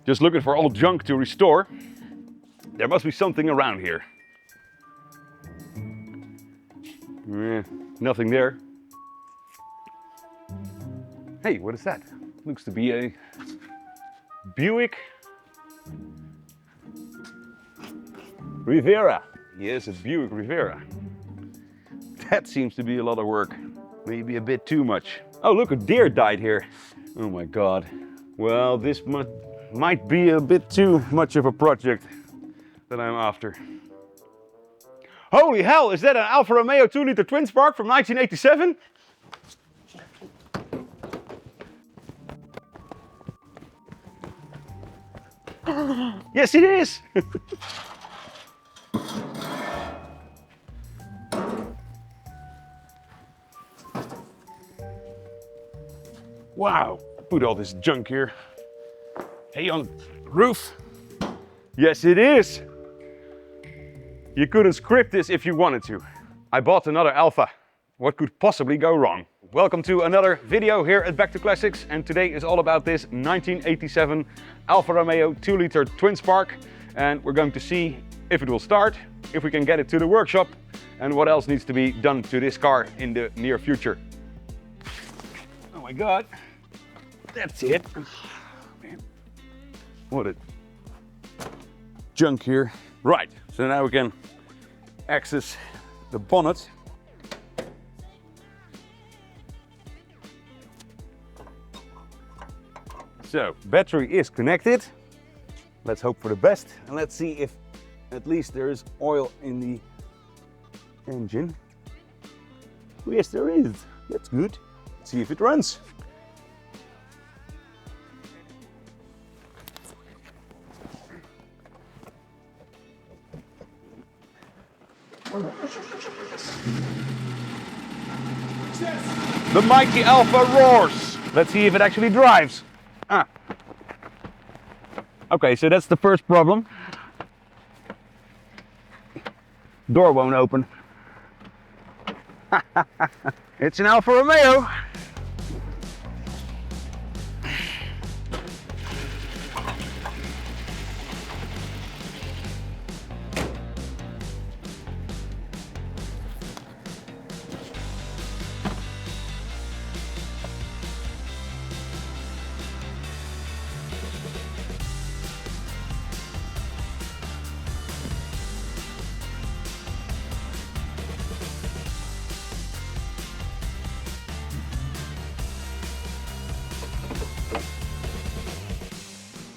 Just looking for old junk to restore. There must be something around here. Nothing there. Hey, what is that? Looks to be a Buick Rivera. Yes, a Buick Rivera. That seems to be a lot of work. Maybe a bit too much. Oh, look, a deer died here. Oh my God. Well, this might be a bit too much of a project that I'm after. Holy hell, is that an Alfa Romeo 2-liter twin spark from 1987? Yes, it is! Wow, put all this junk here. Hey, on the roof. Yes, it is. You couldn't script this if you wanted to. I bought another Alfa. What could possibly go wrong? Welcome to another video here at Back to Classics, and today is all about this 1987 Alfa Romeo 2-liter twin spark, and we're going to see if it will start, if we can get it to the workshop, and what else needs to be done to this car in the near future. Oh my God, that's it. Man, what a junk here. Right, so now we can access the bonnet. So, battery is connected. Let's hope for the best, and let's see if at least there is oil in the engine. Oh, yes, there is. That's good. Let's see if it runs. The mighty Alfa roars. Let's see if it actually drives. Ah. Okay, so that's the first problem. Door won't open. It's an Alfa Romeo.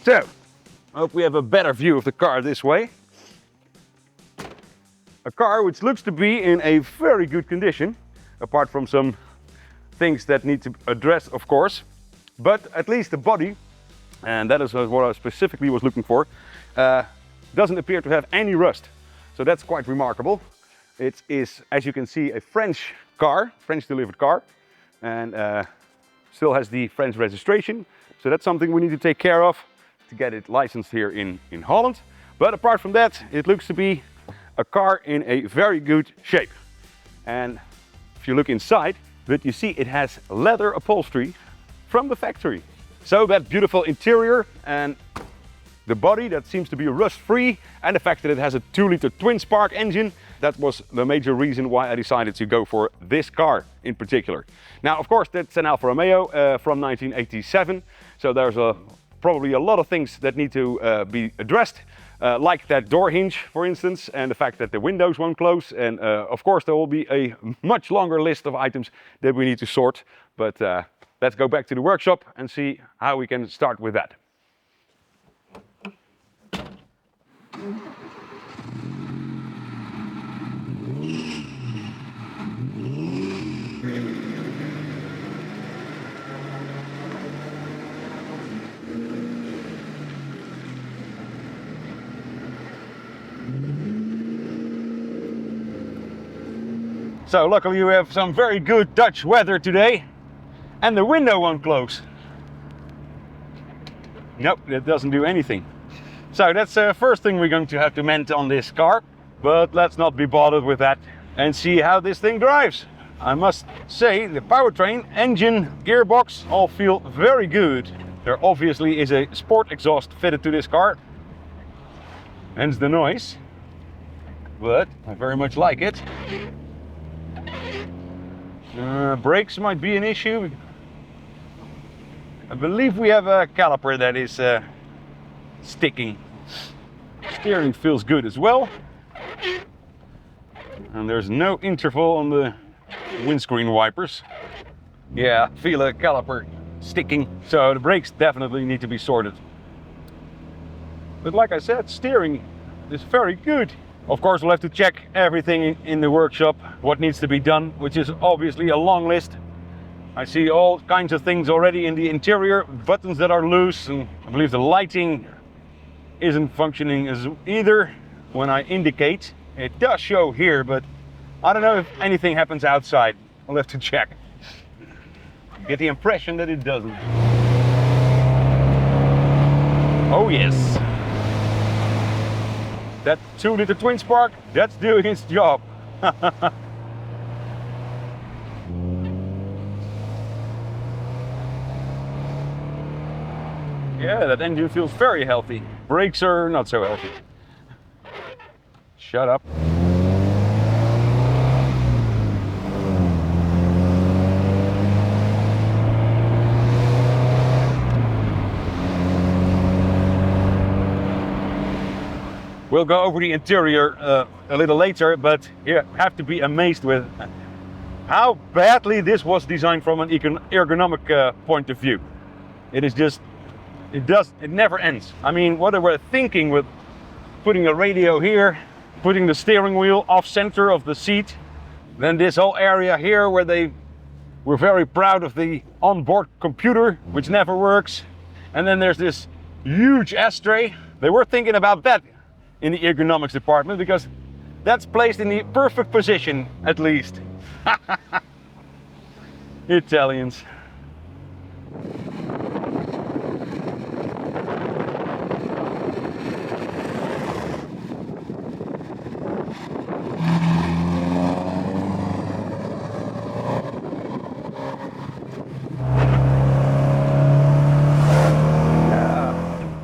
So, I hope we have a better view of the car this way. A car which looks to be in a very good condition, apart from some things that need to be addressed, of course. But at least the body, and that is what I specifically was looking for, doesn't appear to have any rust. So that's quite remarkable. It is, as you can see, a French car, French delivered car, and still has the French registration. So that's something we need to take care of to get it licensed here in Holland. But apart from that, it looks to be a car in a very good shape. And if you look inside, but you see it has leather upholstery from the factory. So that beautiful interior and the body that seems to be rust-free, and the fact that it has a 2-liter twin spark engine, that was the major reason why I decided to go for this car in particular. Now, of course, that's an Alfa Romeo from 1987, so there's probably a lot of things that need to be addressed, like that door hinge, for instance, and the fact that the windows won't close. And of course, there will be a much longer list of items that we need to sort. But let's go back to the workshop and see how we can start with that. So luckily we have some very good Dutch weather today, and the window won't close. Nope, that doesn't do anything. So that's the first thing we're going to have to mend on this car, but let's not be bothered with that and see how this thing drives. I must say the powertrain, engine, gearbox all feel very good. There obviously is a sport exhaust fitted to this car, hence the noise, but I very much like it. Brakes might be an issue. I believe we have a caliper that is sticking. Steering feels good as well. And there's no interval on the windscreen wipers. Yeah, feel a caliper sticking. So the brakes definitely need to be sorted. But like I said, steering is very good. Of course, we'll have to check everything in the workshop, what needs to be done, which is obviously a long list. I see all kinds of things already in the interior, buttons that are loose, and I believe the lighting isn't functioning as either when I indicate. It does show here, but I don't know if anything happens outside. I'll have to check. Get the impression that it doesn't. Oh yes. That 2-liter twin spark, that's doing its job. Yeah, that engine feels very healthy. Brakes are not so healthy. Shut up. We'll go over the interior a little later, but you have to be amazed with how badly this was designed from an ergonomic point of view. It is just, it never ends. I mean, what they were thinking with putting a radio here, putting the steering wheel off center of the seat, then this whole area here where they were very proud of the onboard computer, which never works. And then there's this huge ashtray. They were thinking about that in the ergonomics department because that's placed in the perfect position, at least. Italians.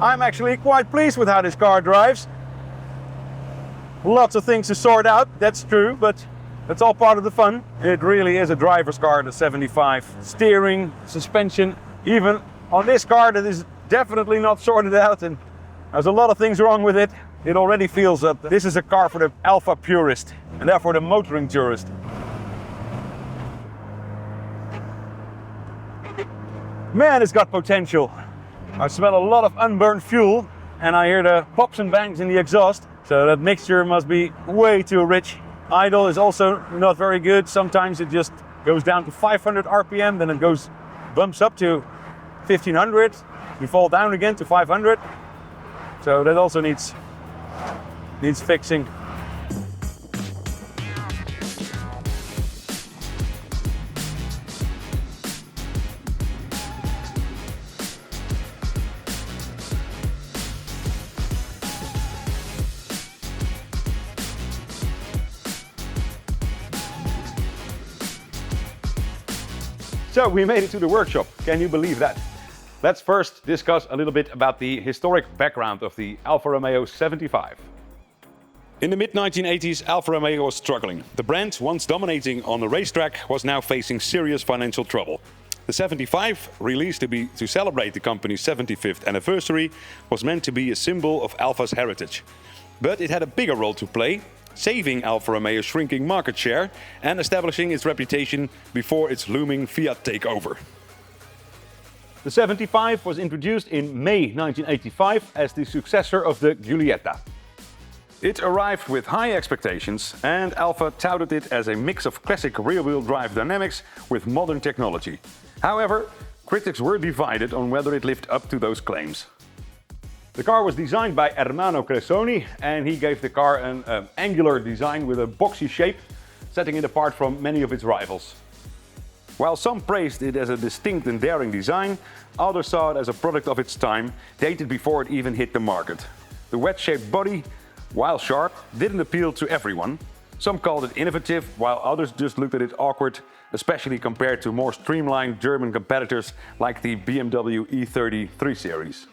I'm actually quite pleased with how this car drives. Lots of things to sort out, that's true, but that's all part of the fun. It really is a driver's car, the 75. Steering, suspension, even on this car that is definitely not sorted out and there's a lot of things wrong with it. It already feels that this is a car for the Alfa purist and therefore the motoring tourist. Man, it's got potential. I smell a lot of unburned fuel and I hear the pops and bangs in the exhaust. So that mixture must be way too rich. Idle is also not very good. Sometimes it just goes down to 500 RPM, then it bumps up to 1500. You fall down again to 500. So that also needs fixing. So we made it to the workshop. Can you believe that? Let's first discuss a little bit about the historic background of the Alfa Romeo 75. In the mid-1980s, Alfa Romeo was struggling. The brand, once dominating on the racetrack, was now facing serious financial trouble. The 75, released to celebrate the company's 75th anniversary, was meant to be a symbol of Alfa's heritage. But it had a bigger role to play, saving Alfa Romeo's shrinking market share and establishing its reputation before its looming Fiat takeover. The 75 was introduced in May 1985 as the successor of the Giulietta. It arrived with high expectations and Alfa touted it as a mix of classic rear-wheel drive dynamics with modern technology. However, critics were divided on whether it lived up to those claims. The car was designed by Ermanno Cressoni and he gave the car an angular design with a boxy shape, setting it apart from many of its rivals. While some praised it as a distinct and daring design, others saw it as a product of its time, dated before it even hit the market. The wedge-shaped body, while sharp, didn't appeal to everyone. Some called it innovative, while others just looked at it awkward, especially compared to more streamlined German competitors like the BMW E30 3 Series.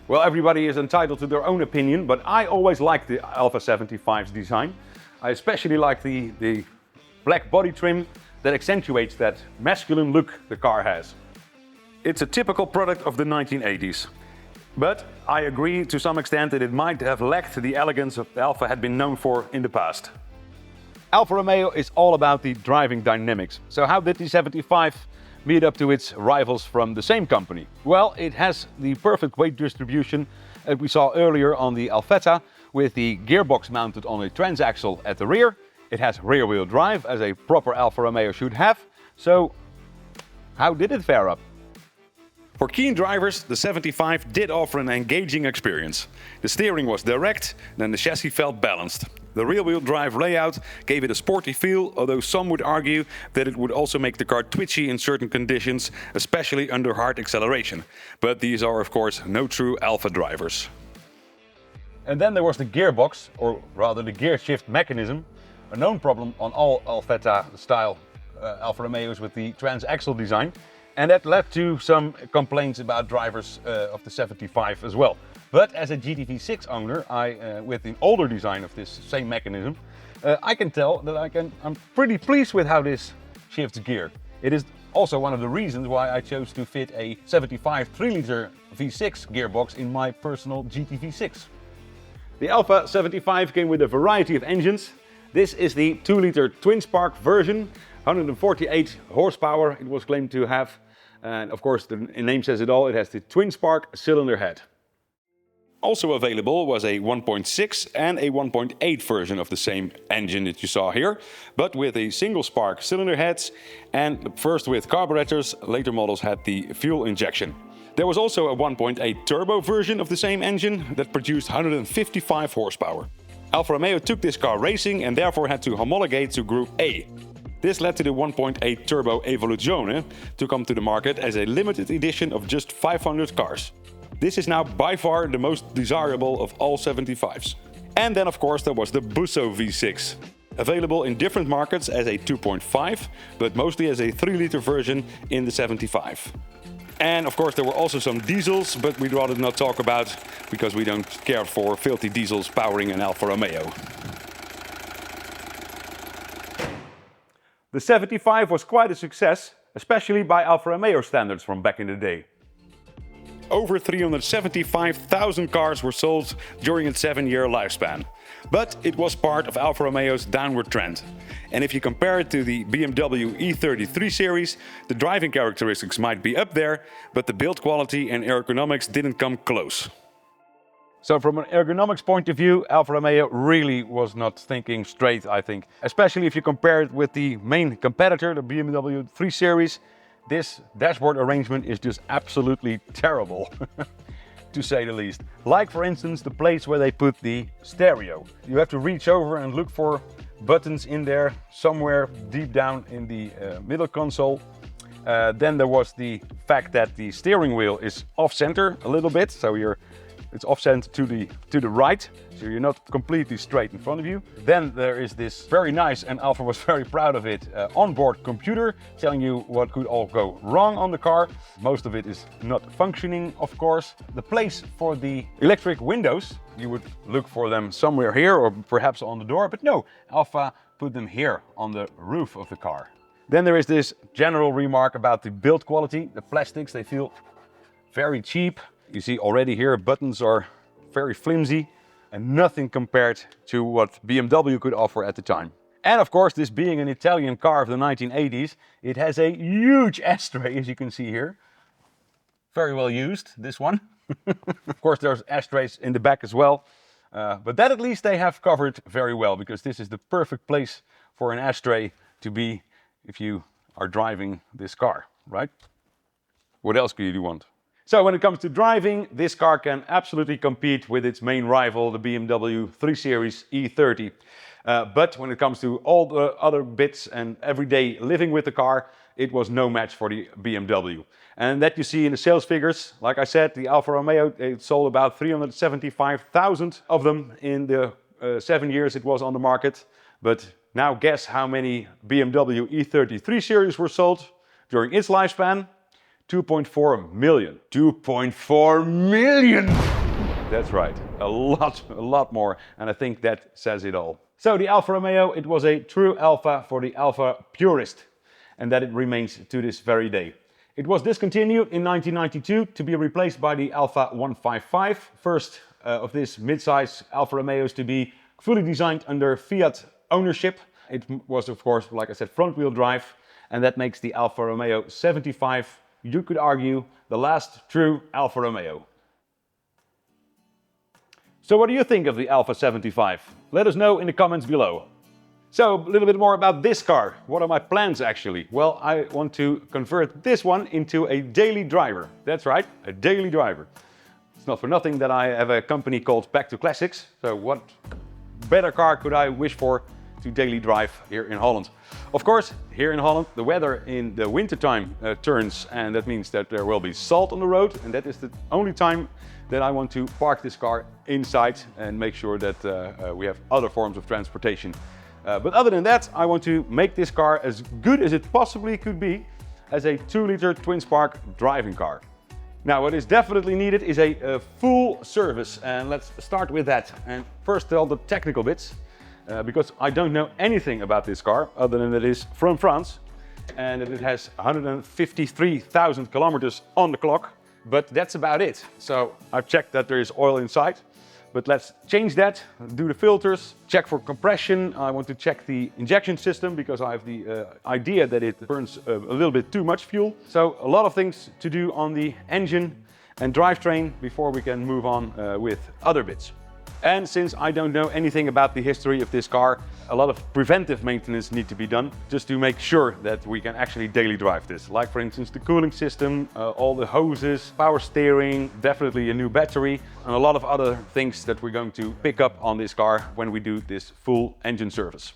Well, everybody is entitled to their own opinion, but I always liked the Alfa 75's design. I especially like the black body trim that accentuates that masculine look the car has. It's a typical product of the 1980s. But I agree to some extent that it might have lacked the elegance of Alfa had been known for in the past. Alfa Romeo is all about the driving dynamics. So how did the 75 meet up to its rivals from the same company? Well, it has the perfect weight distribution that we saw earlier on the Alfetta, with the gearbox mounted on a transaxle at the rear. It has rear-wheel drive, as a proper Alfa Romeo should have. So how did it fare up? For keen drivers, the 75 did offer an engaging experience. The steering was direct, and the chassis felt balanced. The rear-wheel drive layout gave it a sporty feel, although some would argue that it would also make the car twitchy in certain conditions, especially under hard acceleration. But these are, of course, no true Alfa drivers. And then there was the gearbox, or rather the gear shift mechanism, a known problem on all Alfetta-style Alfa Romeos with the transaxle design. And that led to some complaints about drivers of the 75 as well. But as a GTV6 owner, with an older design of this same mechanism, I can tell that I'm pretty pleased with how this shifts gear. It is also one of the reasons why I chose to fit a 75 3-liter V6 gearbox in my personal GTV6. The Alfa 75 came with a variety of engines. This is the 2-liter twin-spark version, 148 horsepower it was claimed to have. And of course, the name says it all, it has the twin-spark cylinder head. Also available was a 1.6 and a 1.8 version of the same engine that you saw here, but with a single-spark cylinder heads, and first with carburetors, later models had the fuel injection. There was also a 1.8 turbo version of the same engine that produced 155 horsepower. Alfa Romeo took this car racing and therefore had to homologate to Group A. This led to the 1.8 Turbo Evoluzione to come to the market as a limited edition of just 500 cars. This is now by far the most desirable of all 75s. And then of course there was the Busso V6, available in different markets as a 2.5, but mostly as a 3-liter version in the 75. And of course there were also some diesels, but we'd rather not talk about because we don't care for filthy diesels powering an Alfa Romeo. The 75 was quite a success, especially by Alfa Romeo standards from back in the day. Over 375,000 cars were sold during its 7-year lifespan. But it was part of Alfa Romeo's downward trend. And if you compare it to the BMW E30 3 Series, the driving characteristics might be up there, but the build quality and ergonomics didn't come close. So from an ergonomics point of view, Alfa Romeo really was not thinking straight, I think. Especially if you compare it with the main competitor, the BMW 3 Series. This dashboard arrangement is just absolutely terrible, to say the least. Like for instance, the place where they put the stereo. You have to reach over and look for buttons in there, somewhere deep down in the middle console. Then there was the fact that the steering wheel is off-center a little bit, so it's off-center to the right, so you're not completely straight in front of you. Then there is this very nice, and Alfa was very proud of it, onboard computer telling you what could all go wrong on the car. Most of it is not functioning, of course. The place for the electric windows, you would look for them somewhere here or perhaps on the door, but no, Alfa put them here on the roof of the car. Then there is this general remark about the build quality. The plastics, they feel very cheap. You see already here, buttons are very flimsy and nothing compared to what BMW could offer at the time. And of course, this being an Italian car of the 1980s, it has a huge ashtray, as you can see here. Very well used, this one. Of course, there's ashtrays in the back as well. But that at least they have covered very well, because this is the perfect place for an ashtray to be if you are driving this car, right? What else could you want? So when it comes to driving, this car can absolutely compete with its main rival, the BMW 3 Series E30. But when it comes to all the other bits and everyday living with the car, it was no match for the BMW. And that you see in the sales figures. Like I said, the Alfa Romeo, it sold about 375,000 of them in the 7 years it was on the market. But now guess how many BMW E33 series were sold during its lifespan? 2.4 million. 2.4 million! That's right, a lot more, and I think that says it all. So the Alfa Romeo, it was a true Alfa for the Alfa purist, and that it remains to this very day. It was discontinued in 1992 to be replaced by the Alfa 155, first of this mid-size Alfa Romeos to be fully designed under Fiat ownership. It was, of course, like I said, front-wheel drive, and that makes the Alfa Romeo 75, you could argue, the last true Alfa Romeo. So what do you think of the Alfa 75? Let us know in the comments below. So a little bit more about this car. What are my plans actually? Well, I want to convert this one into a daily driver. That's right, a daily driver. It's not for nothing that I have a company called Back to Classics. So what better car could I wish for to daily drive here in Holland? Of course, here in Holland, the weather in the wintertime turns, and that means that there will be salt on the road, and that is the only time that I want to park this car inside and make sure that we have other forms of transportation. But other than that, I want to make this car as good as it possibly could be as a 2-liter twin-spark driving car. Now, what is definitely needed is a full service, and let's start with that. And first all the technical bits, because I don't know anything about this car other than that it is from France and that it has 153,000 kilometers on the clock. But that's about it. So I've checked that there is oil inside, but let's change that, do the filters, check for compression. I want to check the injection system because I have the idea that it burns a little bit too much fuel. So a lot of things to do on the engine and drivetrain before we can move on with other bits. And since I don't know anything about the history of this car, a lot of preventive maintenance need to be done just to make sure that we can actually daily drive this. Like for instance the cooling system, all the hoses, power steering, definitely a new battery, and a lot of other things that we're going to pick up on this car when we do this full engine service.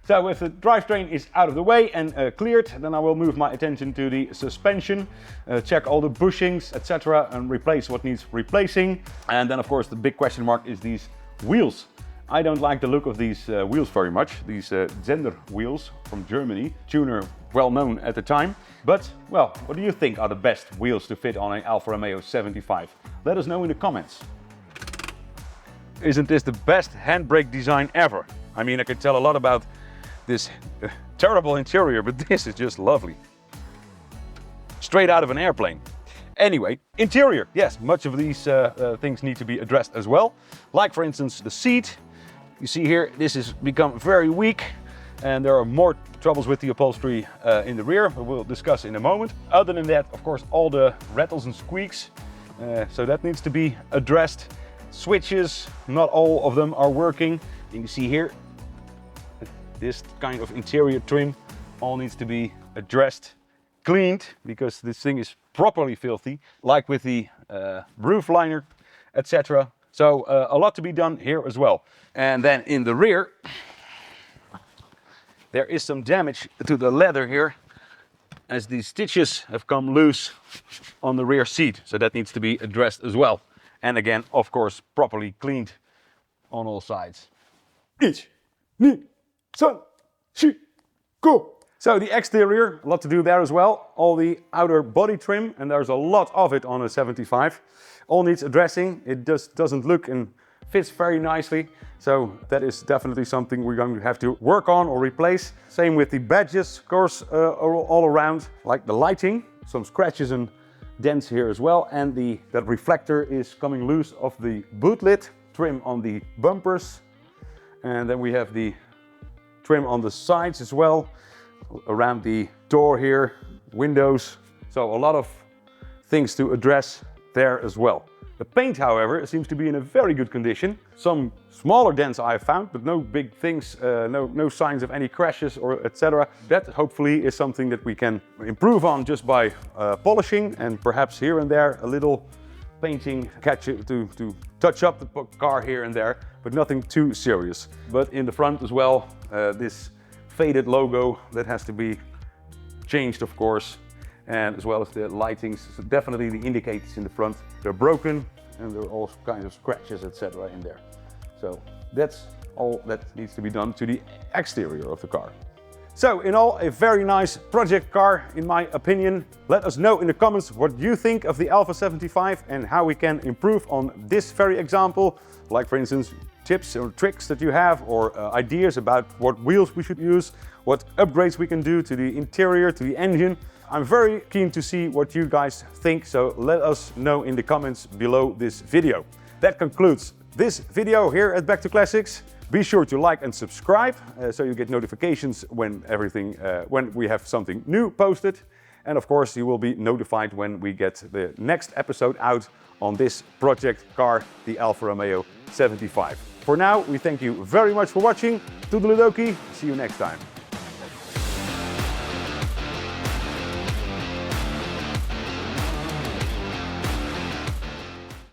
So if the drivetrain is out of the way and cleared, then I will move my attention to the suspension, check all the bushings, etc., and replace what needs replacing. And then of course the big question mark is these wheels. I don't like the look of these wheels very much, these Zender wheels from Germany, tuner well known at the time. But, well, what do you think are the best wheels to fit on an Alfa Romeo 75? Let us know in the comments. Isn't this the best handbrake design ever? I mean, I could tell a lot about this terrible interior, but this is just lovely. Straight out of an airplane. Anyway, interior. Yes, much of these things need to be addressed as well. Like for instance, the seat. You see here, this has become very weak and there are more troubles with the upholstery in the rear, we'll discuss in a moment. Other than that, of course, all the rattles and squeaks. So that needs to be addressed. Switches, not all of them are working. You can see here, this kind of interior trim all needs to be addressed, cleaned, because this thing is properly filthy, like with the roof liner, etc. So a lot to be done here as well. And then in the rear, there is some damage to the leather here, as these stitches have come loose on the rear seat. So that needs to be addressed as well. And again, of course, properly cleaned on all sides. Go! So the exterior, a lot to do there as well. All the outer body trim, and there's a lot of it on a 75. All needs addressing. It just doesn't look and fits very nicely. So that is definitely something we're going to have to work on or replace. Same with the badges, of course, all around, like the lighting. Some scratches and dents here as well. And that reflector is coming loose off the boot lid. Trim on the bumpers. And then we have the trim on the sides as well. Around the door here, windows. So a lot of things to address there as well. The paint, however, seems to be in a very good condition. Some smaller dents I have found, but no big things, no signs of any crashes or etc. That hopefully is something that we can improve on just by polishing, and perhaps here and there a little painting to touch up the car here and there, but nothing too serious. But in the front as well, this faded logo that has to be changed, of course, and as well as the lightings. So definitely the indicators in the front, they're broken and there are all kinds of scratches, etc. in there. So that's all that needs to be done to the exterior of the car. So in all, a very nice project car in my opinion. Let us know in the comments what you think of the Alfa 75 and how we can improve on this very example. Like for instance, tips or tricks that you have, or ideas about what wheels we should use, what upgrades we can do to the interior, to the engine. I'm very keen to see what you guys think, so let us know in the comments below this video. That concludes this video here at Back to Classics. Be sure to like and subscribe so you get notifications when when we have something new posted. And of course, you will be notified when we get the next episode out on this project car, the Alfa Romeo 75. For now, we thank you very much for watching. Toodaloo-dokie, see you next time.